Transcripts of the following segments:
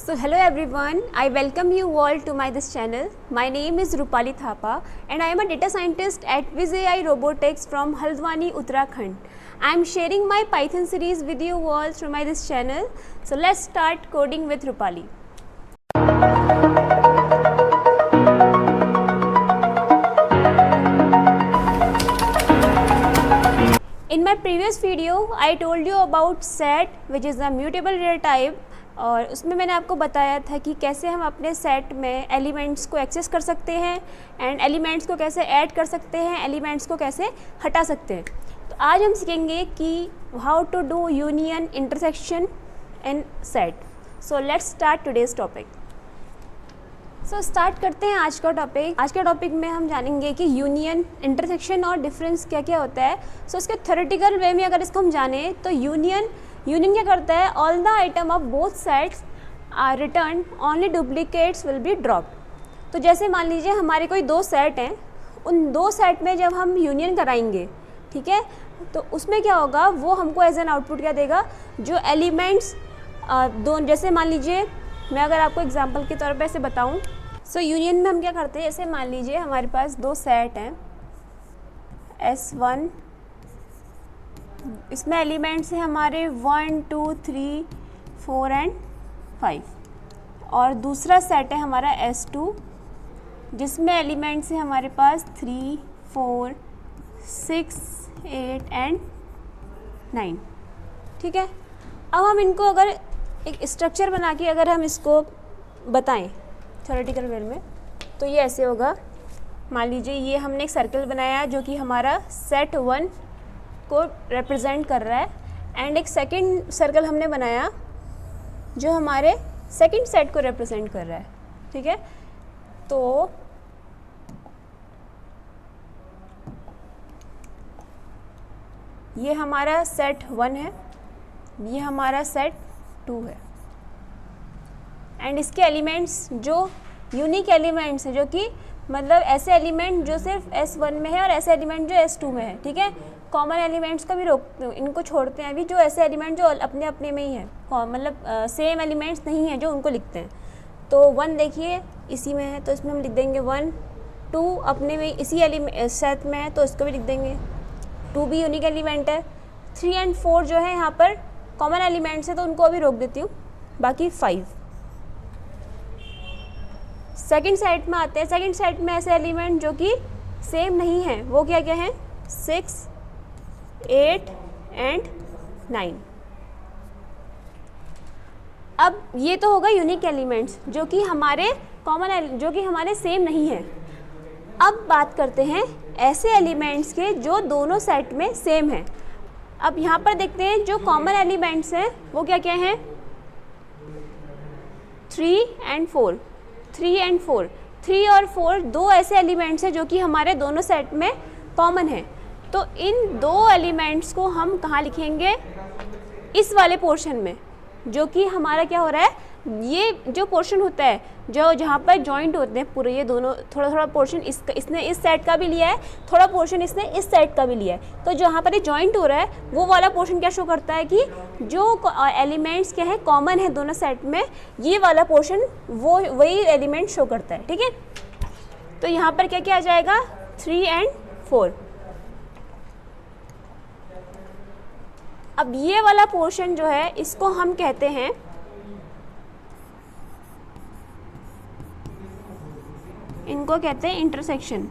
So hello everyone, I welcome you all to this channel. My name is Rupali Thapa and I am a data scientist at Viz.ai Robotics from Haldwani, Uttarakhand. I am sharing my Python series with you all through this channel. So let's start coding with Rupali. In my previous video, I told you about set, which is a mutable data type. और उसमें मैंने आपको बताया था कि कैसे हम अपने सेट में एलिमेंट्स को एक्सेस कर सकते हैं एंड एलिमेंट्स को कैसे ऐड कर सकते हैं, एलिमेंट्स को कैसे हटा सकते हैं। तो आज हम सीखेंगे कि how to do union, intersection in set. So let's start today's topic. So start करते हैं आज का टॉपिक। आज के टॉपिक में हम जानेंगे कि यूनियन, इंटरसेक्शन और डिफरेंस क्या क्या होता है। सो इसके थ्योरेटिकल वे में अगर इसको हम जाने तो यूनियन क्या करता है, all the item of both sets are return, only duplicates will be dropped. तो जैसे मान लीजिए हमारे कोई दो सेट हैं, उन दो सेट में जब हम यूनियन कराएंगे, ठीक है, तो उसमें क्या होगा, वो हमको एज एन आउटपुट क्या देगा, जो एलिमेंट्स दो, जैसे मान लीजिए मैं अगर आपको एग्जांपल के तौर पे ऐसे बताऊं। सो यूनियन में हम क्या करते हैं, जैसे मान लीजिए हमारे पास दो सेट हैं S1, इसमें एलिमेंट्स हैं हमारे 1, 2, 3, 4 एंड 5, और दूसरा सेट है हमारा S2 जिसमें एलिमेंट्स हैं हमारे पास 3, 4, 6, 8 एंड 9। ठीक है, अब हम इनको अगर एक स्ट्रक्चर बना के अगर हम इसको बताएं थ्योरेटिकल वे में, तो ये ऐसे होगा। मान लीजिए ये हमने एक सर्कल बनाया जो कि हमारा सेट 1 को रिप्रेजेंट कर रहा है एंड एक सेकंड सर्कल हमने बनाया जो हमारे सेकंड सेट को रिप्रेजेंट कर रहा है। ठीक है, तो ये हमारा सेट 1 है, ये हमारा सेट 2 है एंड इसके एलिमेंट्स जो यूनिक एलिमेंट्स हैं, जो कि मतलब ऐसे एलिमेंट जो सिर्फ S1 में है और ऐसे एलिमेंट जो S2 में है। ठीक है, कॉमन एलिमेंट्स का भी इनको छोड़ते हैं अभी, जो ऐसे एलिमेंट जो अपने अपने में ही है, मतलब सेम एलिमेंट्स नहीं है जो उनको लिखते हैं। तो 1 देखिए इसी में है तो इसमें हम लिख देंगे 1, 2 अपने में इसी सेट में है तो इसको भी लिख देंगे, 2 भी यूनिक एलिमेंट है। 3 एंड 4 जो है यहाँ पर कॉमन एलिमेंट्स है तो उनको अभी रोक देती हूँ, बाकी 5। सेकंड सेट में आते हैं। सेकंड सेट में ऐसे एलिमेंट जो कि सेम नहीं है वो क्या क्या हैं, 6, 8 एंड 9। अब ये तो होगा यूनिक एलिमेंट्स जो कि हमारे जो कि हमारे सेम नहीं है। अब बात करते हैं ऐसे एलिमेंट्स के जो दोनों सेट में सेम है। अब यहाँ पर देखते हैं जो कॉमन एलिमेंट्स हैं वो क्या क्या हैं, 3 एंड 4। 3 एंड 4, 3 और 4 दो ऐसे एलिमेंट्स हैं जो कि हमारे दोनों सेट में कॉमन है। तो इन दो एलिमेंट्स को हम कहाँ लिखेंगे, इस वाले पोर्शन में, जो कि हमारा क्या हो रहा है, ये जो पोर्शन होता है जो जहाँ पर जॉइंट होते हैं पूरे, ये दोनों थोड़ा थोड़ा पोर्शन इसने इस सेट का भी लिया है, थोड़ा पोर्शन इसने इस सेट का भी लिया है। तो जहाँ पर ये जॉइंट हो रहा है वो वाला पोर्शन क्या शो करता है कि जो एलिमेंट्स क्या है कॉमन है दोनों सेट में, ये वाला पोर्शन वो वही एलिमेंट शो करता है। ठीक है, तो यहाँ पर क्या क्या आ जाएगा, 3 एंड 4। अब ये वाला पोर्शन जो है इसको हम कहते हैं इंटरसेक्शन।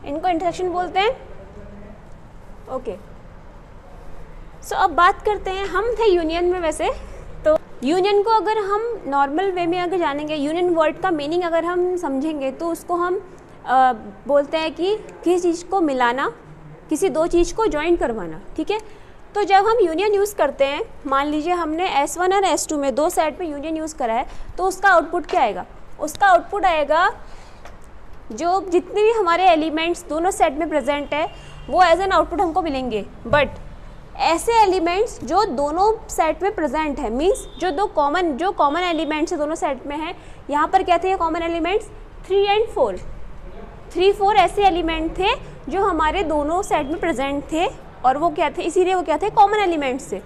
इनको इंटरसेक्शन बोलते हैं। ओके, सो अब बात करते हैं, हम थे यूनियन में वैसे, तो यूनियन को अगर हम नॉर्मल वे में अगर जानेंगे, यूनियन वर्ड का मीनिंग अगर हम समझेंगे तो उसको हम बोलते हैं कि किसी चीज़ को मिलाना, किसी दो चीज़ को जॉइन करवाना। ठीक है, तो जब हम यूनियन यूज़ करते हैं, मान लीजिए हमने S1 और S2 में दो सेट में यूनियन यूज़ करा है, तो उसका आउटपुट क्या आएगा, उसका आउटपुट आएगा जो जितने भी हमारे एलिमेंट्स दोनों सेट में प्रेजेंट है वो एज एन आउटपुट हमको मिलेंगे। बट ऐसे एलिमेंट्स जो दोनों सेट में प्रेजेंट है, मीन्स जो कॉमन एलिमेंट्स है दोनों सेट में है, यहाँ पर क्या थे कॉमन एलिमेंट्स, 3 एंड 4। 3, 4 ऐसे एलिमेंट थे जो हमारे दोनों सेट में प्रेजेंट थे और वो क्या थे, इसीलिए वो क्या थे, कॉमन एलिमेंट्स थे।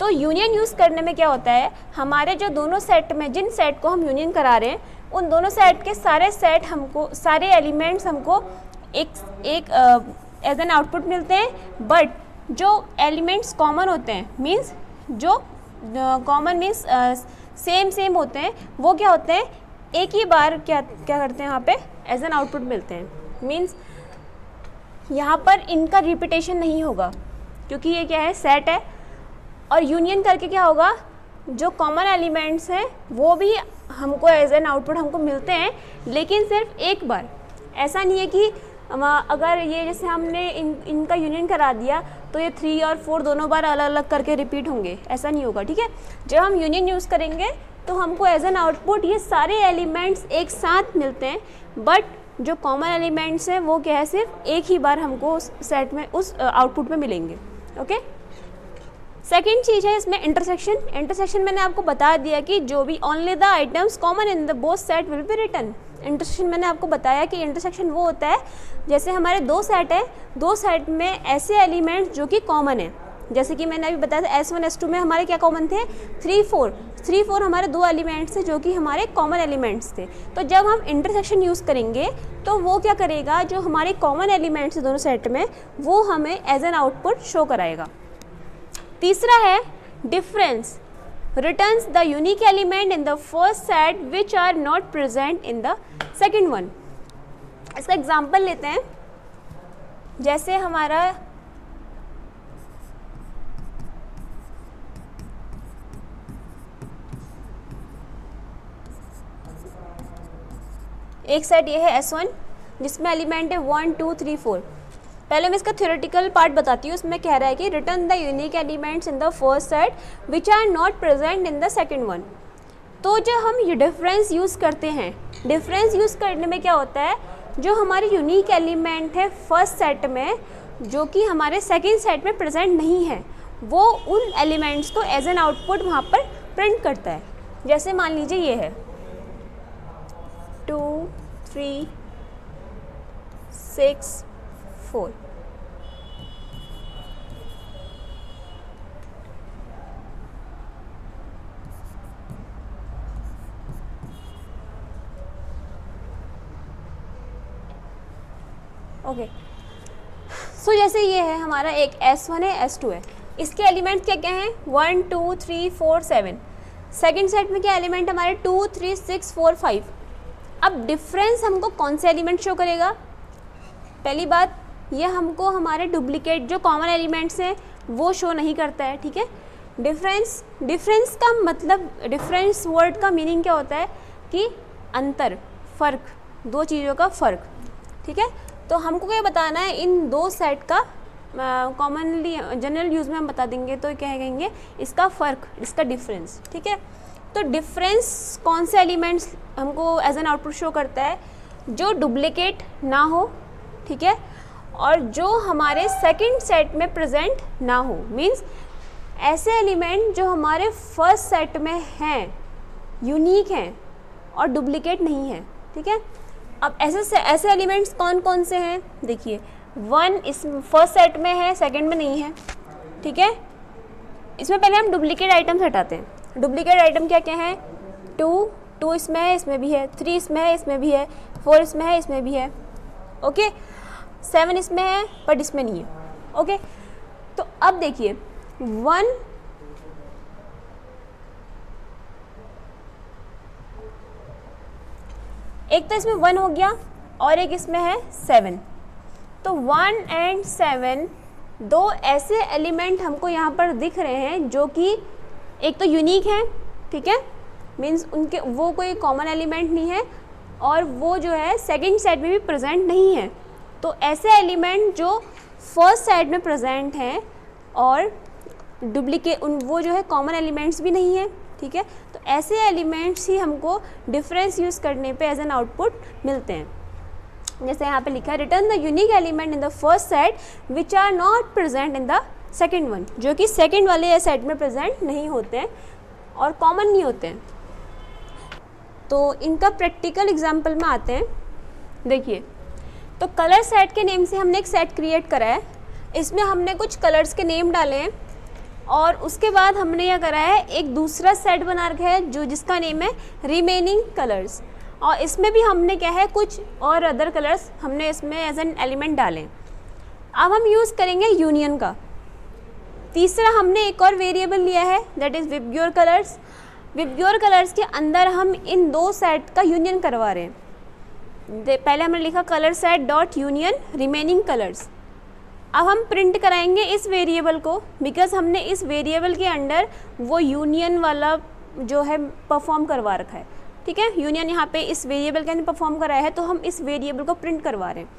तो यूनियन यूज़ करने में क्या होता है, हमारे जो दोनों सेट में जिन सेट को हम यूनियन करा रहे हैं उन दोनों सेट के सारे सेट हमको, सारे एलिमेंट्स हमको एक एज एन आउटपुट मिलते हैं। बट जो एलिमेंट्स कॉमन होते हैं, मीन्स जो कॉमन मीन्स सेम होते हैं, वो क्या होते हैं, एक ही बार क्या करते हैं यहाँ पे एज एन आउटपुट मिलते हैं। मीन्स यहाँ पर इनका रिपीटेशन नहीं होगा क्योंकि ये क्या है, सेट है। और यूनियन करके क्या होगा, जो कॉमन एलिमेंट्स हैं वो भी हमको एज एन आउटपुट हमको मिलते हैं, लेकिन सिर्फ एक बार। ऐसा नहीं है कि अगर ये जैसे हमने इनका यूनियन करा दिया तो ये 3 और 4 दोनों बार अलग अलग करके रिपीट होंगे, ऐसा नहीं होगा। ठीक है, जब हम यूनियन यूज़ करेंगे तो हमको एज एन आउटपुट ये सारे एलिमेंट्स एक साथ मिलते हैं, बट जो कॉमन एलिमेंट्स हैं वो क्या है, सिर्फ एक ही बार हमको उस सेट में, उस आउटपुट में मिलेंगे। ओके, सेकेंड चीज़ है इसमें इंटरसेक्शन। इंटरसेक्शन मैंने आपको बता दिया कि जो भी only the items common in the both set will be written. Intersection मैंने आपको बताया कि इंटरसेक्शन वो होता है जैसे हमारे दो सेट है, दो सेट में ऐसे एलिमेंट्स जो कि कॉमन है, जैसे कि मैंने अभी बताया था S1 S2 में हमारे क्या कॉमन थे, 3 4 हमारे दो एलिमेंट्स थे जो कि हमारे कॉमन एलिमेंट्स थे। तो जब हम इंटरसेक्शन यूज़ करेंगे तो वो क्या करेगा, जो हमारे कॉमन एलिमेंट्स हैं दोनों सेट में, वो हमें एज एन आउटपुट शो कराएगा। तीसरा है difference, returns the unique element in the first set which are not present in the second one। इसका एग्जाम्पल लेते हैं, जैसे हमारा एक सेट ये है S1 जिसमें एलिमेंट है 1 2 3 4। पहले मैं इसका थ्योरेटिकल पार्ट बताती हूँ। उसमें कह रहा है कि return the unique elements in the first set which are not present in the second one. तो जो हम ये डिफरेंस यूज़ करते हैं, डिफरेंस यूज़ करने में क्या होता है, जो हमारे यूनिक एलिमेंट है फर्स्ट सेट में जो कि हमारे सेकंड सेट में प्रेजेंट नहीं है, वो उन एलिमेंट्स को एज एन आउटपुट वहाँ पर प्रिंट करता है। जैसे मान लीजिए ये है 2 3 6 4। ओके, सो जैसे ये है हमारा एक S1 है S2 है, इसके एलिमेंट क्या क्या हैं 1 2 3 4 7। सेकेंड सेट में क्या एलिमेंट हमारे 2 3 6 4 5। अब डिफरेंस हमको कौन से एलिमेंट शो करेगा, पहली बात ये हमको हमारे डुप्लीकेट जो कॉमन एलिमेंट्स हैं वो शो नहीं करता है। ठीक है, डिफरेंस का मतलब, डिफरेंस वर्ड का मीनिंग क्या होता है कि अंतर, फ़र्क, दो चीज़ों का फ़र्क। ठीक है, तो हमको क्या बताना है, इन दो सेट का कॉमनली जनरल यूज़ में हम बता देंगे तो क्या कहेंगे, इसका फ़र्क, इसका डिफरेंस। ठीक है, तो डिफरेंस कौन से एलिमेंट्स हमको एज एन आउटपुट शो करता है, जो डुप्लीकेट ना हो। ठीक है, और जो हमारे सेकंड सेट में प्रेजेंट ना हो, मींस ऐसे एलिमेंट जो हमारे फर्स्ट सेट में हैं, यूनिक हैं और डुप्लीकेट नहीं है। ठीक है, अब ऐसे एलिमेंट्स कौन कौन से हैं, देखिए 1 इस फर्स्ट सेट में है, सेकंड में नहीं है। ठीक है, इसमें पहले हम डुप्लीकेट आइटम्स हटाते हैं। डुप्लीकेट आइटम क्या क्या हैं, 2 इसमें है, इसमें भी है, 3 इसमें है, इसमें भी है, 4 इसमें है, इसमें भी है। ओके, 7 इसमें है बट इसमें नहीं है। ओके, तो अब देखिए 1 एक तो इसमें 1 हो गया और एक इसमें है 7। तो 1 and 7 दो ऐसे एलिमेंट हमको यहाँ पर दिख रहे हैं जो कि एक तो यूनिक है। ठीक है, मीन्स उनके वो कोई कॉमन एलिमेंट नहीं है और वो जो है सेकंड सेट में भी प्रेजेंट नहीं है। तो ऐसे एलिमेंट जो फर्स्ट सेट में प्रेजेंट हैं और डुप्लीकेट वो जो है कॉमन एलिमेंट्स भी नहीं है। ठीक है, तो ऐसे एलिमेंट्स ही हमको डिफरेंस यूज़ करने पे एज एन आउटपुट मिलते हैं। जैसे यहाँ पे लिखा है return the unique element in the first set which are not present in the second one, जो कि सेकेंड वाले सेट में प्रेजेंट नहीं होते हैं और कॉमन नहीं होते हैं। तो इनका प्रैक्टिकल एग्जाम्पल में आते हैं। देखिए, तो कलर सेट के नेम से हमने एक सेट क्रिएट करा है। इसमें हमने कुछ कलर्स के नेम डाले हैं। और उसके बाद हमने क्या करा है, एक दूसरा सेट बना रखा है जो जिसका नेम है रिमेनिंग कलर्स, और इसमें भी हमने क्या है कुछ और अदर कलर्स हमने इसमें एज एन एलिमेंट डालें। अब हम यूज़ करेंगे यूनियन का। तीसरा हमने एक और वेरिएबल लिया है that is VIBGYOR colours. VIBGYOR colours के अंदर हम इन दो सेट का यूनियन करवा रहे हैं। पहले हमने लिखा colour set dot union remaining colours. अब हम प्रिंट कराएंगे इस वेरिएबल को, बिकॉज हमने इस वेरिएबल के अंडर वो यूनियन वाला जो है परफॉर्म करवा रखा है। ठीक है, यूनियन यहाँ पे इस वेरिएबल के अंदर परफॉर्म कराया है, तो हम इस वेरिएबल को प्रिंट करवा रहे हैं।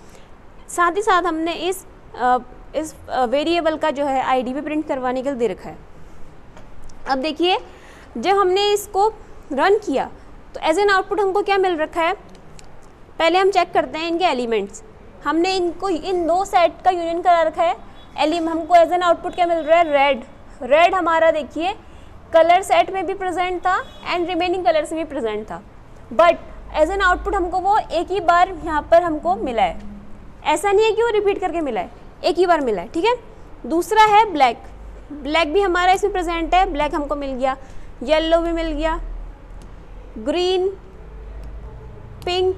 साथ ही साथ हमने इस वेरिएबल का जो है आईडी भी प्रिंट करवाने के लिए दे रखा है। अब देखिए, जब हमने इसको रन किया तो एज एन आउटपुट हमको क्या मिल रखा है, पहले हम चेक करते हैं इनके एलिमेंट्स। हमने इनको इन दो सेट का यूनियन करा रखा है। हमको एज एन आउटपुट क्या मिल रहा है, रेड। रेड हमारा देखिए कलर सेट में भी प्रेजेंट था एंड रिमेनिंग कलर्स में भी प्रेजेंट था, बट एज एन आउटपुट हमको वो एक ही बार यहाँ पर हमको मिला है। ऐसा नहीं है कि वो रिपीट करके मिला है, एक ही बार मिला है। ठीक है, दूसरा है ब्लैक। ब्लैक भी हमारा इसमें प्रेजेंट है, ब्लैक हमको मिल गया। येलो भी मिल गया, ग्रीन, पिंक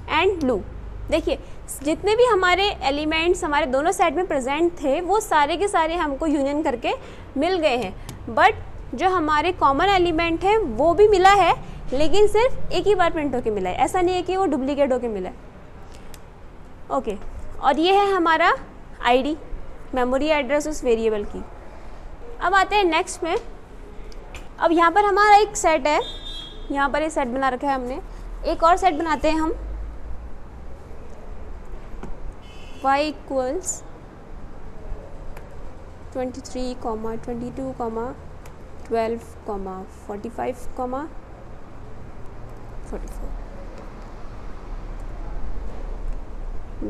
एंड ब्लू। देखिए, जितने भी हमारे एलिमेंट्स हमारे दोनों सेट में प्रेजेंट थे वो सारे के सारे हमको यूनियन करके मिल गए हैं, बट जो हमारे कॉमन एलिमेंट है वो भी मिला है, लेकिन सिर्फ एक ही बार प्रिंट होके मिला है। ऐसा नहीं है कि वो डुप्लीकेट होके मिला है। ओके, और ये है हमारा आईडी, मेमोरी एड्रेस उस वेरिएबल की। अब आते हैं नेक्स्ट में। अब यहाँ पर हमारा एक सेट है, यहाँ पर एक सेट बना रखा है हमने। एक और सेट बनाते हैं हम, y इक्वल्स 23, 22, 12, 45, 44।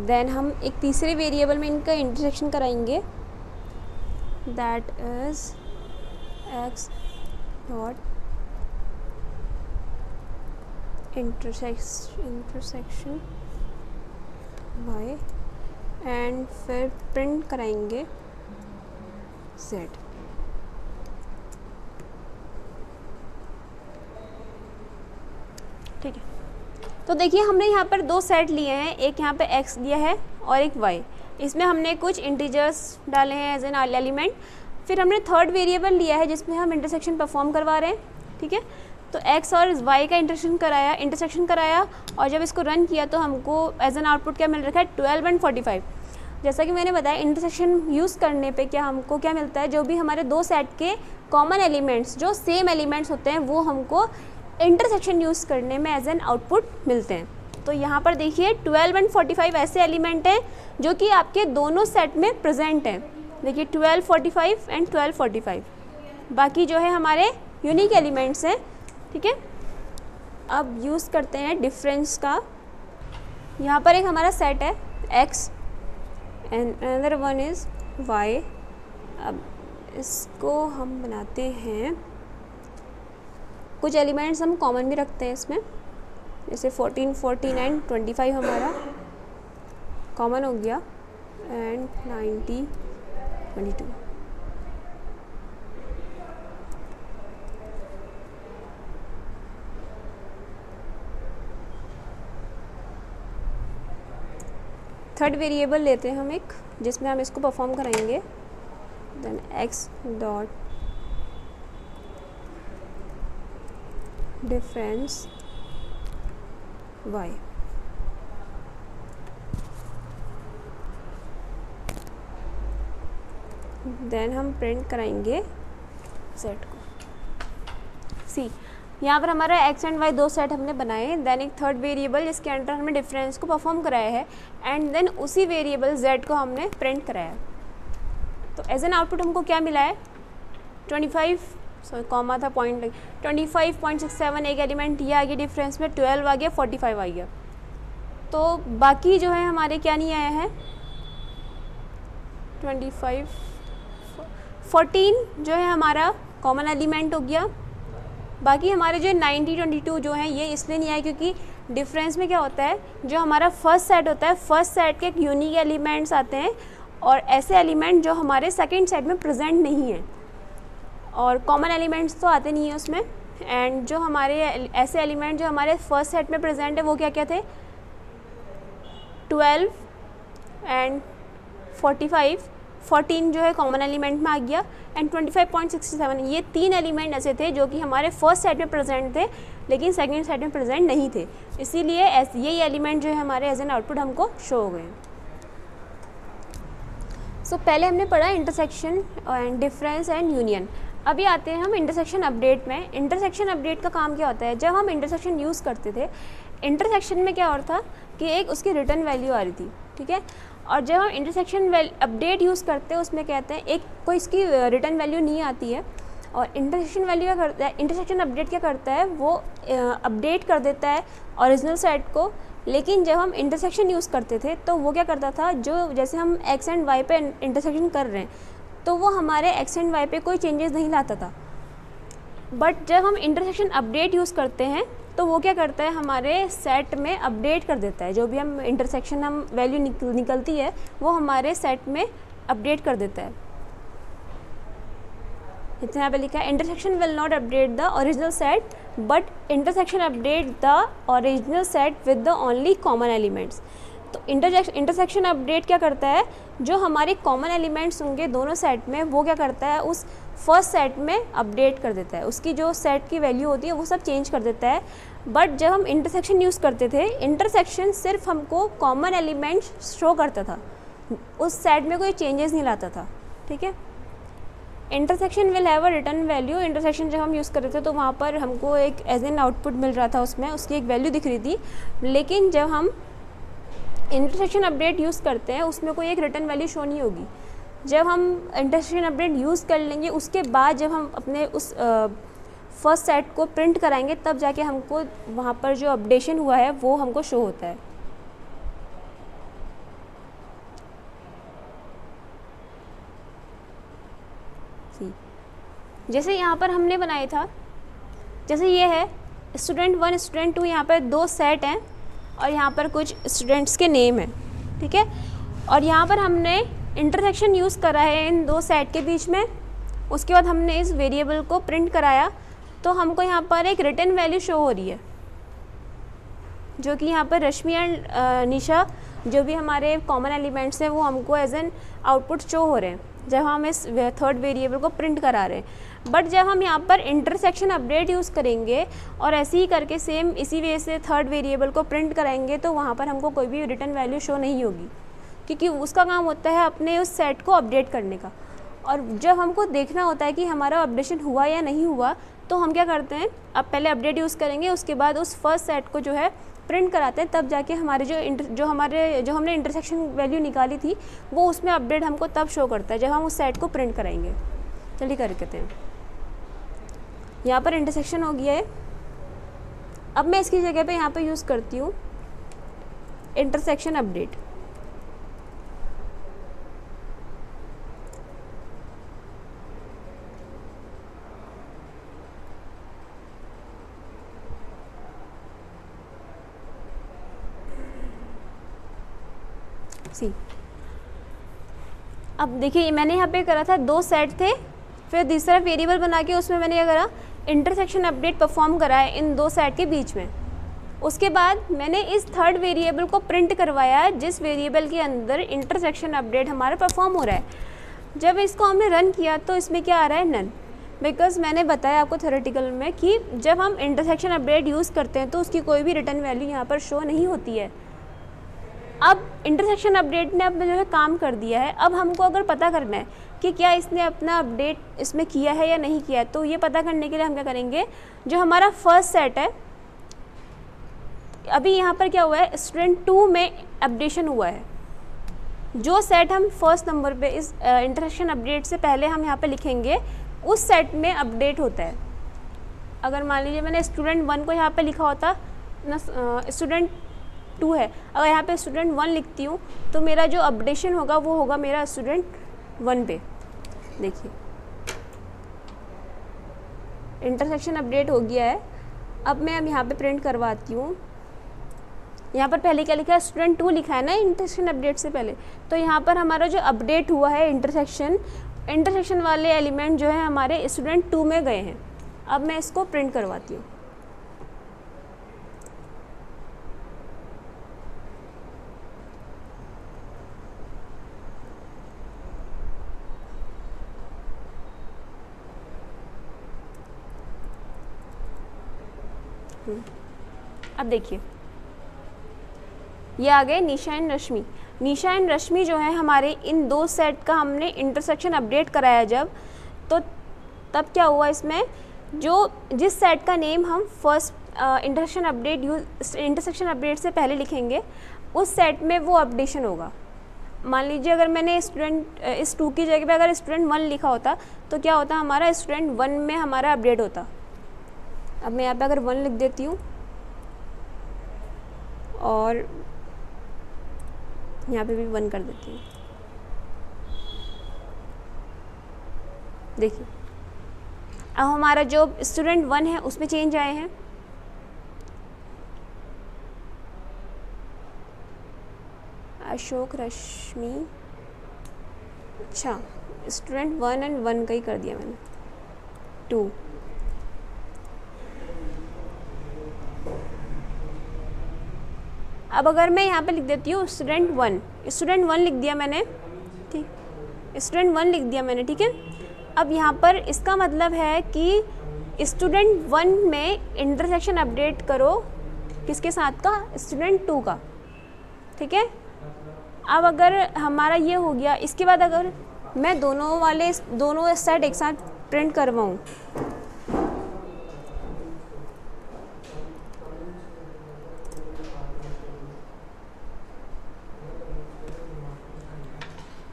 देन हम एक तीसरे वेरिएबल में इनका इंटरसेक्शन कराएंगे, that is x dot intersection y, and फिर प्रिंट कराएंगे z। ठीक है, तो देखिए हमने यहाँ पर दो सेट लिए हैं, एक यहाँ पे x दिया है और एक y। इसमें हमने कुछ इंटीजर्स डाले हैं एज एन एलिमेंट। फिर हमने थर्ड वेरिएबल लिया है जिसमें हम इंटरसेक्शन परफॉर्म करवा रहे हैं। ठीक है, तो x और y का इंटरसेक्शन कराया और जब इसको रन किया तो हमको एज एन आउटपुट क्या मिल रखा है, 12 एंड 45। जैसा कि मैंने बताया, इंटरसेक्शन यूज़ करने पे हमको क्या मिलता है, जो भी हमारे दो सेट के कॉमन एलिमेंट्स जो सेम एलिमेंट्स होते हैं वो हमको इंटरसेक्शन यूज़ करने में एज एन आउटपुट मिलते हैं। तो यहाँ पर देखिए 12 एंड 45 ऐसे एलिमेंट हैं जो कि आपके दोनों सेट में प्रेजेंट हैं। देखिए 12, 45 एंड 12, 45 बाकी जो है हमारे यूनिक एलिमेंट्स हैं। ठीक है, अब यूज़ करते हैं डिफरेंस का। यहाँ पर एक हमारा सेट है x and another one is y। अब इसको हम बनाते हैं, कुछ एलिमेंट्स हम कॉमन भी रखते हैं इसमें, जैसे 14, 14 एंड 25 हमारा कॉमन हो गया, एंड 90, 22। थर्ड वेरिएबल लेते हैं हम एक, जिसमें हम इसको परफॉर्म कराएंगे, then x dot difference y। Then हम प्रिंट कराएंगे z को। सी, यहाँ पर हमारा x एंड y दो सेट हमने बनाए, देन एक थर्ड वेरिएबल जिसके अंडर हमने डिफरेंस को परफॉर्म कराया है, एंड देन उसी वेरिएबल z को हमने प्रिंट कराया। तो एज एन आउटपुट हमको क्या मिला है, 25, सॉरी कॉमा था पॉइंट लग, 25.67 एक एलिमेंट ये आ गया डिफरेंस में, 12 आ गया, 45 आ गया। तो बाकी जो है हमारे क्या नहीं आया है, 25, 14 जो है हमारा कॉमन एलिमेंट हो गया। बाकी हमारे जो 90, 22 जो है ये इसलिए नहीं आया क्योंकि डिफरेंस में क्या होता है, जो हमारा फर्स्ट सेट होता है, फर्स्ट सेट के एक यूनिक एलिमेंट्स आते हैं और ऐसे एलिमेंट जो हमारे सेकंड सेट में प्रेजेंट नहीं है। और कॉमन एलिमेंट्स तो आते नहीं है उसमें। एंड जो हमारे ऐसे एलिमेंट जो हमारे फर्स्ट सेट में प्रेजेंट है वो क्या क्या थे, 12 एंड 45, 14 जो है कॉमन एलिमेंट में आ गया, एंड 25.67, ये 3 एलिमेंट ऐसे थे जो कि हमारे फर्स्ट सेट में प्रेजेंट थे लेकिन सेकंड सेट में प्रेजेंट नहीं थे, इसीलिए यही एलिमेंट जो है हमारे एज एन आउटपुट हमको शो हो गए। सो पहले हमने पढ़ा intersection and difference and union. अभी आते हैं हम इंटरसेक्शन अपडेट में। इंटरसेक्शन अपडेट का काम क्या होता है, जब हम इंटरसेक्शन यूज़ करते थे, इंटरसेक्शन में क्या और था कि एक उसकी रिटर्न वैल्यू आ रही थी, ठीक है, और जब हम इंटरसेक्शन अपडेट यूज़ करते हैं उसमें कहते हैं एक कोई इसकी रिटर्न वैल्यू नहीं आती है, और इंटरसेक्शन वैल्यू क्या करता है, इंटरसेक्शन अपडेट क्या करता है, वो अपडेट कर देता है ओरिजिनल सेट को। लेकिन जब हम इंटरसेक्शन यूज़ करते थे तो वो क्या करता था, जो जैसे हम एक्स एंड वाई पे इंटरसेक्शन कर रहे हैं तो वो हमारे एक्स एंड वाई पे कोई चेंजेस नहीं लाता था। बट जब हम इंटरसेक्शन अपडेट यूज़ करते हैं तो वो क्या करता है, हमारे सेट में अपडेट कर देता है, जो भी हम इंटरसेक्शन हम वैल्यू निकलती है वो हमारे सेट में अपडेट कर देता है। इतना यहाँ पे लिखा है, intersection will not update the original set but intersection update the original set with the only common elements. तो इंटरसेक्शन अपडेट क्या करता है, जो हमारे कॉमन एलिमेंट्स होंगे दोनों सेट में वो क्या करता है, उस फर्स्ट सेट में अपडेट कर देता है, उसकी जो सेट की वैल्यू होती है वो सब चेंज कर देता है। बट जब हम इंटरसेक्शन यूज़ करते थे, इंटरसेक्शन सिर्फ हमको कॉमन एलिमेंट्स शो करता था, उस सेट में कोई चेंजेस नहीं लाता था, ठीक है। Intersection will have a return value. Intersection जब हम यूज़ कर रहे थे तो वहाँ पर हमको एक एज एन आउटपुट मिल रहा था, उसमें उसकी एक वैल्यू दिख रही थी। लेकिन जब हम इंटरसेक्शन अपडेट यूज़ करते हैं उसमें कोई एक रिटर्न वैल्यू शो नहीं होगी। जब हम इंटरसेक्शन अपडेट यूज़ कर लेंगे उसके बाद जब हम अपने उस फर्स्ट सेट को प्रिंट कराएंगे तब जाके हमको वहाँ पर जो अपडेशन हुआ है वो हमको शो होता है। जैसे यहाँ पर हमने बनाया था, जैसे ये है स्टूडेंट 1 स्टूडेंट 2, यहाँ पर 2 सेट हैं और यहाँ पर कुछ स्टूडेंट्स के नेम हैं, ठीक है। और यहाँ पर हमने इंटरसेक्शन यूज़ करा है इन 2 सेट के बीच में। उसके बाद हमने इस वेरिएबल को प्रिंट कराया तो हमको यहाँ पर एक रिटर्न वैल्यू शो हो रही है, जो कि यहाँ पर रश्मि एंड निशा जो भी हमारे कॉमन एलिमेंट्स हैं वो हमको एज एन आउटपुट शो हो रहे हैं जब हम इस थर्ड वेरिएबल को प्रिंट करा रहे हैं। बट जब हम यहाँ पर इंटरसेक्शन अपडेट यूज़ करेंगे और ऐसे ही करके सेम इसी वे से थर्ड वेरिएबल को प्रिंट कराएंगे तो वहाँ पर हमको कोई भी रिटर्न वैल्यू शो नहीं होगी, क्योंकि उसका काम होता है अपने उस सेट को अपडेट करने का। और जब हमको देखना होता है कि हमारा अपडेशन हुआ या नहीं हुआ तो हम क्या करते हैं, अब पहले अपडेट यूज़ करेंगे, उसके बाद उस फर्स्ट सेट को जो है प्रिंट कराते हैं, तब जाके हमारे जो हमने इंटरसेक्शन वैल्यू निकाली थी वो उसमें अपडेट हमको तब शो करता है जब हम उस सेट को प्रिंट कराएंगे। चलिए कर कहते हैं, यहाँ पर इंटरसेक्शन हो गया है। अब मैं इसकी जगह पे यहाँ पे यूज़ करती हूँ इंटरसेक्शन अपडेट। अब देखिए मैंने यहाँ पे करा था 2 सेट थे, फिर तीसरा वेरिएबल बना के उसमें मैंने क्या करा, इंटरसेक्शन अपडेट परफॉर्म करा है इन 2 सेट के बीच में। उसके बाद मैंने इस थर्ड वेरिएबल को प्रिंट करवाया जिस वेरिएबल के अंदर इंटरसेक्शन अपडेट हमारा परफॉर्म हो रहा है। जब इसको हमने रन किया तो इसमें क्या आ रहा है, नन, बिकॉज मैंने बताया आपको थ्योरेटिकल में कि जब हम इंटरसेक्शन अपडेट यूज़ करते हैं तो उसकी कोई भी रिटर्न वैल्यू यहाँ पर शो नहीं होती है। अब इंटरसेक्शन अपडेट ने अपना जो है काम कर दिया है। अब हमको अगर पता करना है कि क्या इसने अपना अपडेट इसमें किया है या नहीं किया है, तो ये पता करने के लिए हम क्या करेंगे, जो हमारा फर्स्ट सेट है, अभी यहाँ पर क्या हुआ है, स्टूडेंट 2 में अपडेशन हुआ है। जो सेट हम फर्स्ट नंबर पे इस इंटरसेक्शन अपडेट से पहले हम यहाँ पे लिखेंगे उस सेट में अपडेट होता है। अगर मान लीजिए मैंने स्टूडेंट 1 को यहाँ पे लिखा होता ना, स्टूडेंट 2 है, अगर यहाँ पे स्टूडेंट 1 लिखती हूँ तो मेरा जो अपडेशन होगा वो होगा मेरा स्टूडेंट 1 पे। देखिए इंटरसेक्शन अपडेट हो गया है। अब मैं यहाँ पे प्रिंट करवाती हूँ। यहाँ पर पहले क्या लिखा है, स्टूडेंट 2 लिखा है ना इंटरसेक्शन अपडेट से पहले, तो यहाँ पर हमारा जो अपडेट हुआ है इंटरसेक्शन इंटरसेक्शन वाले एलिमेंट जो है हमारे स्टूडेंट 2 में गए हैं। अब मैं इसको प्रिंट करवाती हूँ। अब देखिए ये आ गए निशा एंड रश्मि। निशा एंड रश्मि जो है हमारे इन दो सेट का हमने इंटरसेक्शन अपडेट कराया जब, तो तब क्या हुआ इसमें, जो जिस सेट का नेम हम फर्स्ट इंटरसेक्शन अपडेट से पहले लिखेंगे उस सेट में वो अपडेशन होगा। मान लीजिए अगर मैंने स्टूडेंट इस 2 की जगह पे अगर स्टूडेंट 1 लिखा होता तो क्या होता, हमारा स्टूडेंट 1 में हमारा अपडेट होता। अब मैं यहाँ पे अगर 1 लिख देती हूँ और यहाँ पे भी 1 कर देती हूँ। देखिए अब हमारा जो स्टूडेंट 1 है उसमें चेंज आए हैं। अशोक रश्मि, अच्छा स्टूडेंट 1 एंड 1 का ही कर दिया मैंने 2। अब अगर मैं यहाँ पे लिख देती हूँ स्टूडेंट 1 लिख दिया मैंने, ठीक, स्टूडेंट 1 लिख दिया मैंने, ठीक है। अब यहाँ पर इसका मतलब है कि स्टूडेंट 1 में इंटरसेक्शन अपडेट करो किसके साथ का, स्टूडेंट 2 का, ठीक है। अब अगर हमारा ये हो गया, इसके बाद अगर मैं दोनों सेट एक साथ प्रिंट करवाऊँ,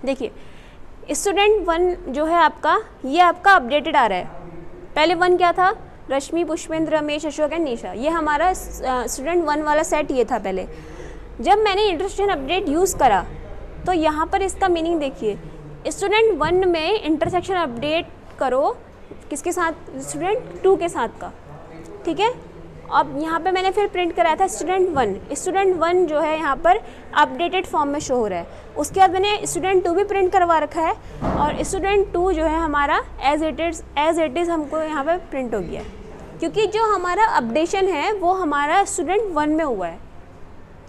देखिए स्टूडेंट 1 जो है आपका, ये आपका अपडेटेड आ रहा है। पहले 1 क्या था, रश्मि, पुष्पेंद्र, रमेश, अशोक एंड निशा, ये हमारा स्टूडेंट 1 वाला सेट ये था पहले। जब मैंने इंटरसेक्शन अपडेट यूज़ करा तो यहाँ पर इसका मीनिंग देखिए, स्टूडेंट 1 में इंटरसेक्शन अपडेट करो किसके साथ, स्टूडेंट 2 के साथ का, ठीक है। अब यहाँ पे मैंने फिर प्रिंट कराया था स्टूडेंट 1 जो है यहाँ पर अपडेटेड फॉर्म में शो हो रहा है। उसके बाद मैंने स्टूडेंट 2 भी प्रिंट करवा रखा है और स्टूडेंट 2 जो है हमारा एज इट इज़ हमको यहाँ पर प्रिंट हो गया है, क्योंकि जो हमारा अपडेशन है वो हमारा स्टूडेंट 1 में हुआ है।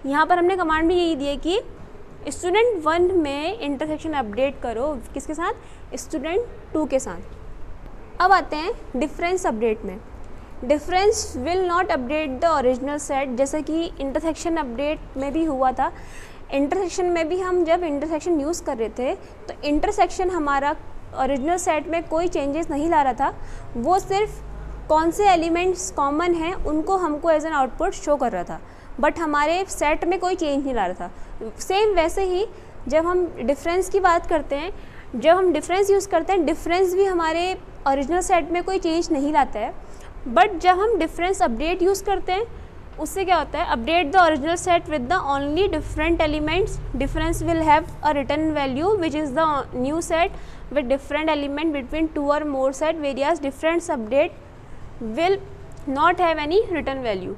यहाँ पर हमने कमांड भी यही दी है कि स्टूडेंट 1 में इंटरसेक्शन अपडेट करो किसके साथ, स्टूडेंट 2 के साथ। अब आते हैं डिफरेंस अपडेट में। Difference will not update the original set, जैसे कि इंटरसेक्शन अपडेट में भी हुआ था। इंटरसेक्शन में भी हम जब इंटरसेक्शन यूज़ कर रहे थे तो इंटरसेक्शन हमारा ओरिजिनल सेट में कोई चेंजेस नहीं ला रहा था, वो सिर्फ कौन से एलिमेंट्स कॉमन हैं उनको हमको एज एन आउटपुट शो कर रहा था, बट हमारे सेट में कोई चेंज नहीं ला रहा था। सेम वैसे ही जब हम डिफरेंस की बात करते हैं, जब हम डिफरेंस यूज़ करते हैं, डिफरेंस भी हमारे ओरिजिनल सेट में कोई चेंज नहीं लाता है, बट जब हम डिफरेंस अपडेट यूज़ करते हैं उससे क्या होता है, update the original set with the only different elements, difference will have a return value which is the new set with different element between 2 और more set, various difference update will not have any return value.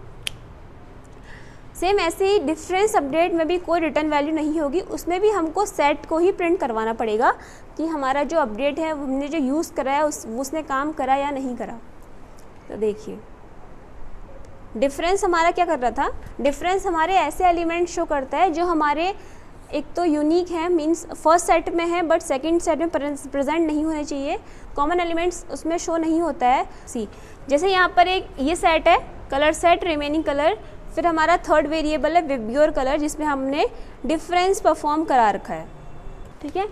Same ऐसे ही difference update में भी कोई return value नहीं होगी, उसमें भी हमको सेट को ही प्रिंट करवाना पड़ेगा कि हमारा जो अपडेट है हमने जो यूज़ करा है उसने काम करा या नहीं करा। तो देखिए डिफरेंस हमारा क्या कर रहा था, डिफरेंस हमारे ऐसे एलिमेंट शो करता है जो हमारे एक तो यूनिक है, मींस फर्स्ट सेट में है बट सेकंड सेट में प्रेजेंट नहीं होने चाहिए, कॉमन एलिमेंट्स उसमें शो नहीं होता है। सी जैसे यहाँ पर एक ये सेट है कलर सेट, रिमेनिंग कलर, फिर हमारा थर्ड वेरिएबल है विब्योर कलर जिसमें हमने डिफरेंस परफॉर्म करा रखा है, ठीक है।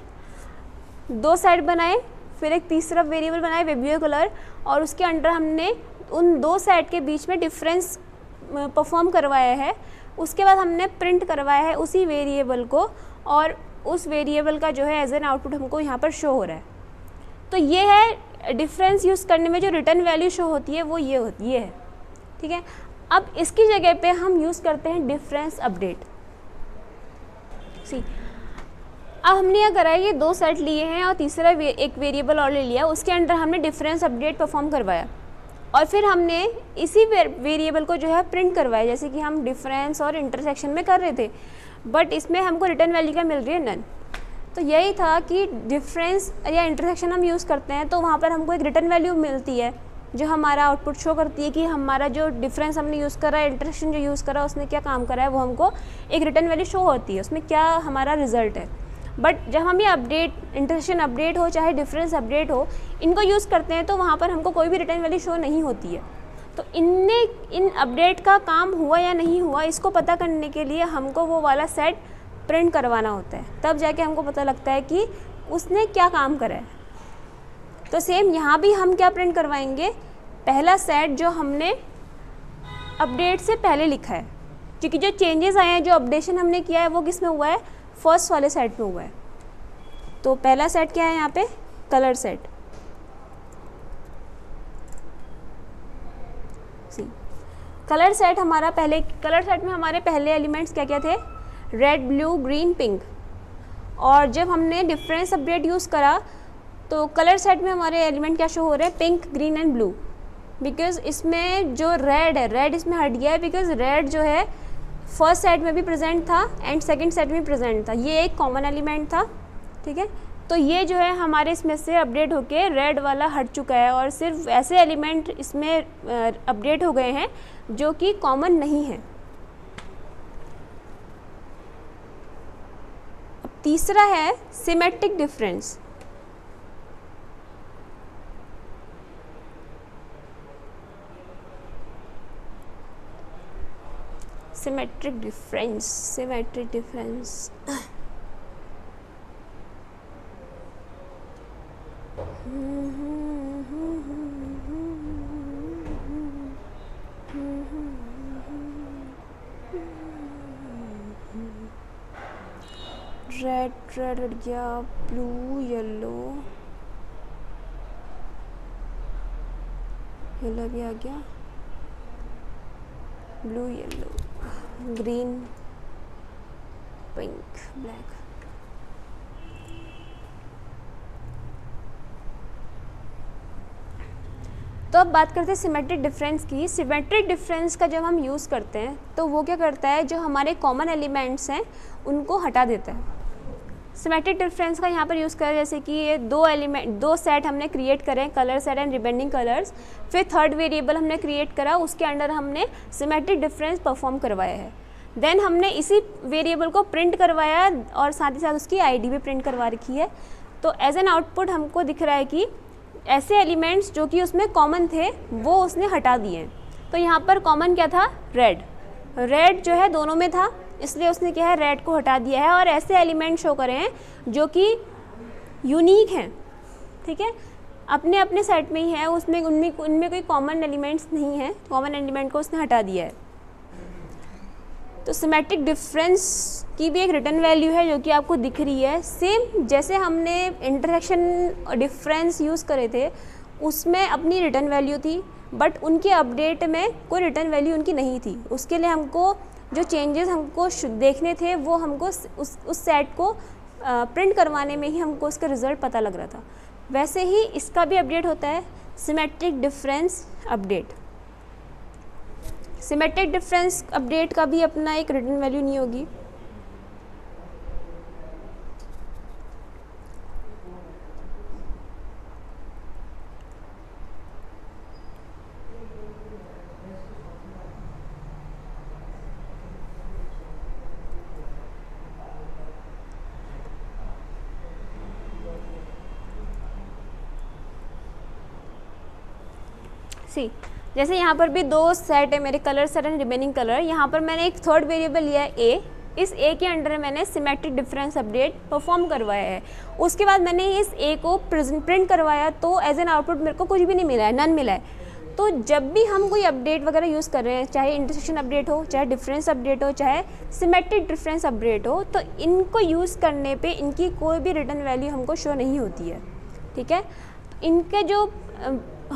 2 सेट बनाए, फिर एक तीसरा वेरिएबल बनाए विब्योर कलर, और उसके अंडर हमने उन 2 सेट के बीच में डिफरेंस परफॉर्म करवाया है। उसके बाद हमने प्रिंट करवाया है उसी वेरिएबल को, और उस वेरिएबल का जो है एज एन आउटपुट हमको यहाँ पर शो हो रहा है। तो ये है डिफरेंस यूज़ करने में जो रिटर्न वैल्यू शो होती है वो ये है, ठीक है। अब इसकी जगह पे हम यूज़ करते हैं डिफरेंस अपडेट। सी अब हमने यह करा है, ये 2 सेट लिए हैं और तीसरा एक वेरिएबल और ले लिया, उसके अंडर हमने डिफरेंस अपडेट परफॉर्म करवाया और फिर हमने इसी वेरिएबल को जो है प्रिंट करवाया, जैसे कि हम डिफरेंस और इंटरसेक्शन में कर रहे थे, बट इसमें हमको रिटर्न वैल्यू क्या मिल रही है, नन। तो यही था कि डिफरेंस या इंटरसेक्शन हम यूज़ करते हैं तो वहाँ पर हमको एक रिटर्न वैल्यू मिलती है जो हमारा आउटपुट शो करती है कि हमारा जो डिफरेंस हमने यूज़ करा है, इंटरसेक्शन जो यूज़ करा उसने क्या काम करा है, वो हमको एक रिटर्न वैल्यू शो होती है, उसमें क्या हमारा रिजल्ट है। बट जब हम ये अपडेट इंटरसेक्शन अपडेट हो चाहे डिफरेंस अपडेट हो, इनको यूज़ करते हैं तो वहाँ पर हमको कोई भी रिटर्न वैल्यू शो नहीं होती है। तो इन अपडेट का काम हुआ या नहीं हुआ, इसको पता करने के लिए हमको वो वाला सेट प्रिंट करवाना होता है, तब जाके हमको पता लगता है कि उसने क्या काम करा है। तो सेम यहाँ भी हम क्या प्रिंट करवाएंगे, पहला सेट जो हमने अपडेट से पहले लिखा है, क्योंकि जो चेंजेस आए हैं, जो अपडेशन हमने किया है वो किस में हुआ है, फर्स्ट वाले सेट में हुआ है। तो पहला सेट क्या है यहाँ पे, कलर सेट। कलर सेट हमारा पहले, कलर सेट में हमारे पहले एलिमेंट्स क्या क्या थे, रेड, ब्लू, ग्रीन, पिंक। और जब हमने डिफरेंस अपडेट यूज़ करा तो कलर सेट में हमारे एलिमेंट क्या शो हो रहे हैं, pink, green and blue. Because इसमें जो रेड है, रेड इसमें हट गया है, बिकॉज रेड जो है फर्स्ट सेट में भी प्रेजेंट था एंड सेकंड सेट में प्रेजेंट था, ये एक कॉमन एलिमेंट था, ठीक है। तो ये जो है हमारे इसमें से अपडेट होके रेड वाला हट चुका है और सिर्फ ऐसे एलिमेंट इसमें अपडेट हो गए हैं जो कि कॉमन नहीं है। अब तीसरा है symmetric difference. Symmetric difference, symmetric difference red, red हट गया, ब्लू, येलो, येलो भी आ गया, blue, yellow, green, pink, black. तो अब बात करते हैं सिमेट्रिक डिफरेंस की। सिमेट्रिक डिफरेंस का जब हम यूज़ करते हैं तो वो क्या करता है, जो हमारे कॉमन एलिमेंट्स हैं उनको हटा देता है। सिमेट्रिक डिफरेंस का यहाँ पर यूज़ करें, जैसे कि ये दो सेट हमने क्रिएट करे, कलर सेट एंड रिबेंडिंग कलर्स, फिर थर्ड वेरिएबल हमने क्रिएट करा, उसके अंडर हमने सिमेट्रिक डिफरेंस परफॉर्म करवाया है। देन हमने इसी वेरिएबल को प्रिंट करवाया और साथ ही साथ उसकी आईडी भी प्रिंट करवा रखी है। तो एज एन आउटपुट हमको दिख रहा है कि ऐसे एलिमेंट्स जो कि उसमें कॉमन थे वो उसने हटा दिए। तो यहाँ पर कॉमन क्या था, रेड, रेड जो है दोनों में था, इसलिए उसने क्या है, रेड को हटा दिया है और ऐसे एलिमेंट शो करे हैं जो कि यूनिक हैं, ठीक है, अपने अपने सेट में ही है, उसमें उनमें कोई कॉमन एलिमेंट्स नहीं है, कॉमन एलिमेंट को उसने हटा दिया है। तो सिमेट्रिक डिफरेंस की भी एक रिटर्न वैल्यू है जो कि आपको दिख रही है। सेम जैसे हमने इंटरसेक्शन डिफरेंस यूज़ करे थे उसमें अपनी रिटर्न वैल्यू थी, बट उनके अपडेट में कोई रिटर्न वैल्यू उनकी नहीं थी। उसके लिए हमको जो चेंजेस हमको देखने थे वो हमको उस सेट को प्रिंट करवाने में ही हमको उसका रिज़ल्ट पता लग रहा था। वैसे ही इसका भी अपडेट होता है, symmetric difference update. Symmetric difference update का भी अपना एक रिटर्न वैल्यू नहीं होगी। जैसे यहाँ पर भी दो सेट है मेरे, colour set and remaining colour. यहाँ पर मैंने एक थर्ड वेरिएबल लिया है ए, इस ए के अंडर मैंने सिमेट्रिक डिफरेंस अपडेट परफॉर्म करवाया है। उसके बाद मैंने इस ए को प्रिंट करवाया तो एज एन आउटपुट मेरे को कुछ भी नहीं मिला है, नन मिला है। तो जब भी हम कोई अपडेट वगैरह यूज़ कर रहे हैं, चाहे इंटरसेक्शन अपडेट हो, चाहे डिफरेंस अपडेट हो, चाहे सिमेट्रिक डिफरेंस अपडेट हो, तो इनको यूज़ करने पे इनकी कोई भी रिटर्न वैल्यू हमको शो नहीं होती है, ठीक है। इनके जो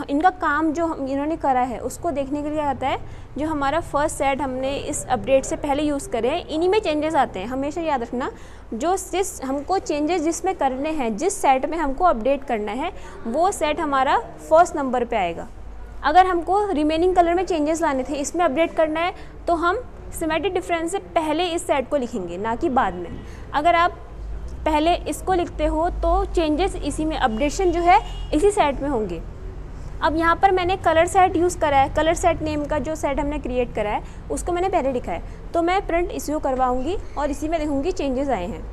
इनका काम जो इन्होंने करा है उसको देखने के लिए आता है, जो हमारा फर्स्ट सेट हमने इस अपडेट से पहले यूज़ करे हैं, इन्हीं में चेंजेस आते हैं। हमेशा याद रखना, जो हमको चेंजेस जिसमें करने हैं, जिस सेट में हमको अपडेट करना है, वो सेट हमारा फर्स्ट नंबर पे आएगा। अगर हमको रिमेनिंग कलर में चेंजेस लाने थे, इसमें अपडेट करना है, तो हम सिमेट्रिक डिफरेंस से पहले इस सेट को लिखेंगे, ना कि बाद में। अगर आप पहले इसको लिखते हो तो चेंजेस इसी में, अपडेशन जो है इसी सेट में होंगे। अब यहाँ पर मैंने कलर सेट यूज़ करा है, कलर सेट नेम का जो सेट हमने क्रिएट करा है उसको मैंने पहले लिखा है, तो मैं प्रिंट इसी को करवाऊँगी और इसी में देखूँगी चेंजेस आए हैं।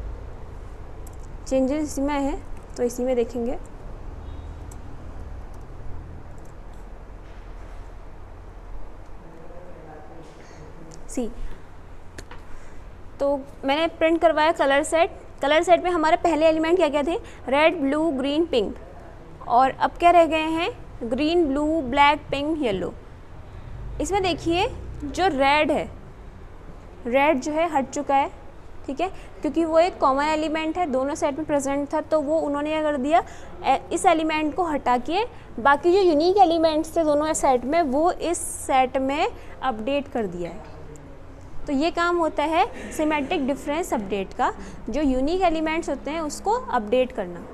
चेंजेस इसी में आए हैं तो इसी में देखेंगे। सी तो मैंने प्रिंट करवाया कलर सेट। कलर सेट में हमारे पहले एलिमेंट क्या क्या थे, रेड, ब्लू, ग्रीन, पिंक, और अब क्या रह गए हैं, green, blue, black, pink, yellow. इसमें देखिए जो रेड है, रेड जो है हट चुका है, ठीक है, क्योंकि वो एक कॉमन एलिमेंट है, दोनों सेट में प्रेजेंट था, तो वो उन्होंने क्या कर दिया, इस एलिमेंट को हटा के बाकी जो यूनिक एलिमेंट्स थे दोनों सेट में वो इस सेट में अपडेट कर दिया है। तो ये काम होता है सिमेट्रिक डिफरेंस अपडेट का, जो यूनिक एलिमेंट्स होते हैं उसको अपडेट करना।